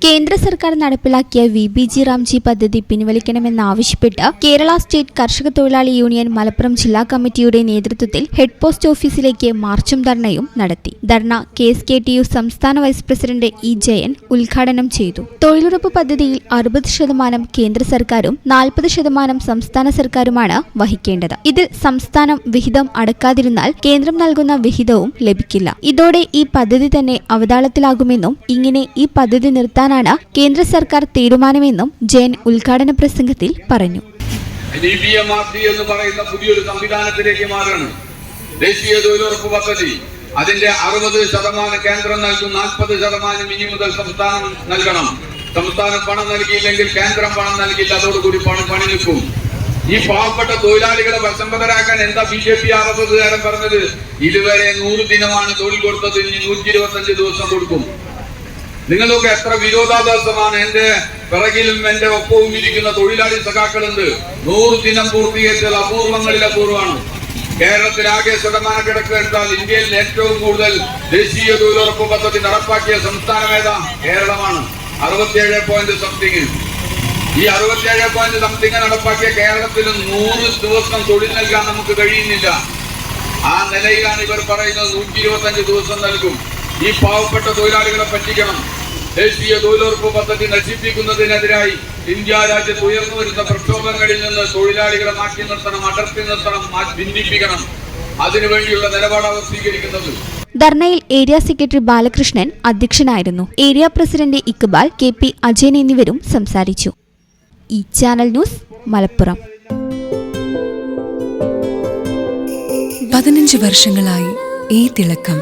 കേന്ദ്ര സർക്കാർ നടപ്പിലാക്കിയ VBG റാംജി പദ്ധതി പിൻവലിക്കണമെന്നാവശ്യപ്പെട്ട് കേരള സ്റ്റേറ്റ് കർഷക തൊഴിലാളി യൂണിയൻ മലപ്പുറം ജില്ലാ കമ്മിറ്റിയുടെ നേതൃത്വത്തിൽ ഹെഡ് പോസ്റ്റ് ഓഫീസിലേക്ക് മാർച്ചും ധർണയും നടത്തി. ധർണ KSKTU സംസ്ഥാന വൈസ് പ്രസിഡന്റ് E. ജയൻ ഉദ്ഘാടനം ചെയ്തു. തൊഴിലുറപ്പ് പദ്ധതിയിൽ 60% കേന്ദ്ര സർക്കാരും 40% സംസ്ഥാന സർക്കാരുമാണ് വഹിക്കേണ്ടത്. ഇതിൽ സംസ്ഥാനം വിഹിതം അടക്കാതിരുന്നാൽ കേന്ദ്രം നൽകുന്ന വിഹിതവും ലഭിക്കില്ല. ഇതോടെ ഈ പദ്ധതി തന്നെ അവതാളത്തിലാകുമെന്നും ഇങ്ങനെ ഈ പദ്ധതി നിർത്താൻ കേന്ദ്ര സർക്കാർ തീരുമാനമെന്നും ജയൻ ഉദ്ഘാടന പ്രസംഗത്തിൽ പറഞ്ഞു. എന്ന് പറയുന്ന പുതിയൊരു സംവിധാനത്തിലേക്ക് മാറുകയാണ്. ദേശീയ തൊഴിലുറപ്പ് പദ്ധതി അതിന്റെ 60% കേന്ദ്രം നൽകും, 40% ഇനി മുതൽ സംസ്ഥാനം നൽകണം. സംസ്ഥാനം പണം നൽകിയില്ലെങ്കിൽ കേന്ദ്രം പണം നൽകില്ല, അതോടുകൂടി പണി നിൽക്കും. ഈ പാവപ്പെട്ട തൊഴിലാളികളെ വശംബദ്ധരാക്കാൻ എന്താ BJP ആറുകാരൻ പറഞ്ഞത്? ഇതുവരെ 100 ദിനമാണ് തൊഴിൽ കൊടുത്തത്, ഇനി 125 ദിവസം കൊടുക്കും. നിങ്ങളൊക്കെ എത്ര വിരോധാഭാസമാണ്. എന്റെ പിറകിലും എന്റെ ഒപ്പവും ഇരിക്കുന്ന തൊഴിലാളി സഖാക്കളുണ്ട്. 100 ദിനം പൂർത്തീകരിച്ചത് അപൂർവങ്ങളിൽ അപൂർവമാണ്. കേരളത്തിലാകെ ശതമാനക്കണക്ക് എടുത്താൽ ഇന്ത്യയിൽ ഏറ്റവും കൂടുതൽ ദേശീയ തൊഴിലുറപ്പ് പദ്ധതി നടപ്പാക്കിയ സംസ്ഥാനം ഏതാ? കേരളമാണ്. 67.something. ഈ 67.something നടപ്പാക്കിയ കേരളത്തിൽ 100 ദിവസം തൊഴിൽ നൽകാൻ നമുക്ക് കഴിയുന്നില്ല. ആ നിലയിലാണ് ഇവർ പറയുന്നത് 125 ദിവസം നൽകും. ഈ പാവപ്പെട്ട തൊഴിലാളികളെ പറ്റിക്കണം. ദേശീയ തൊഴിലുറപ്പ് പദ്ധതി നശിപ്പിക്കുന്നതിനെതിരായി ഇന്ത്യ രാജ്യത്ത് ഉയർന്നു വരുന്ന പ്രക്ഷോഭങ്ങളിൽ നിന്ന് തൊഴിലാളികളെ മാറ്റി നിർത്തണം, അടർത്തി നിർത്തണം, ഭിന്നിപ്പിക്കണം. അതിനുവേണ്ടിയുള്ള നിലപാടാണ് സ്വീകരിക്കുന്നത്. ധർണയിൽ ഏരിയ സെക്രട്ടറി ബാലകൃഷ്ണൻ അധ്യക്ഷനായിരുന്നു. Area president Iqbal, KP Ajayan എന്നിവരും സംസാരിച്ചു. ഈ ചാനൽ ന്യൂസ് മലപ്പുറം. 15 വർഷങ്ങളായി ഈ തിളക്കം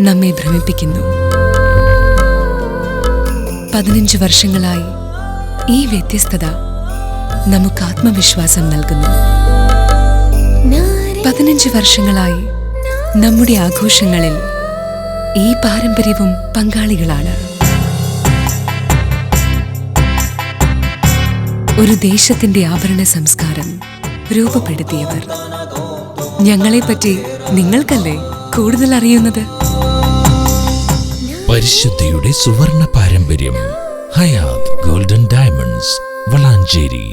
നമ്മെ ഭ്രമിപ്പിക്കുന്നു. 15 വർഷങ്ങളായി ഈ വ്യത്യസ്തത നമുക്ക് ആത്മവിശ്വാസം നൽകുന്നു. 15 വർഷങ്ങളായി നമ്മുടെ ആഘോഷങ്ങളിൽ ഈ പാരമ്പര്യവും പങ്കാളികളാണ്. ഒരു ദേശത്തിന്റെ ആഭരണ സംസ്കാരം രൂപപ്പെടുത്തിയവർ. ഞങ്ങളെപ്പറ്റി നിങ്ങൾക്കല്ലേ കൂടുതൽ അറിയുന്നത്? പരിശുദ്ധിയുടെ സുവർണ പാരമ്പര്യം. Hayath golden diamonds, Valanchery.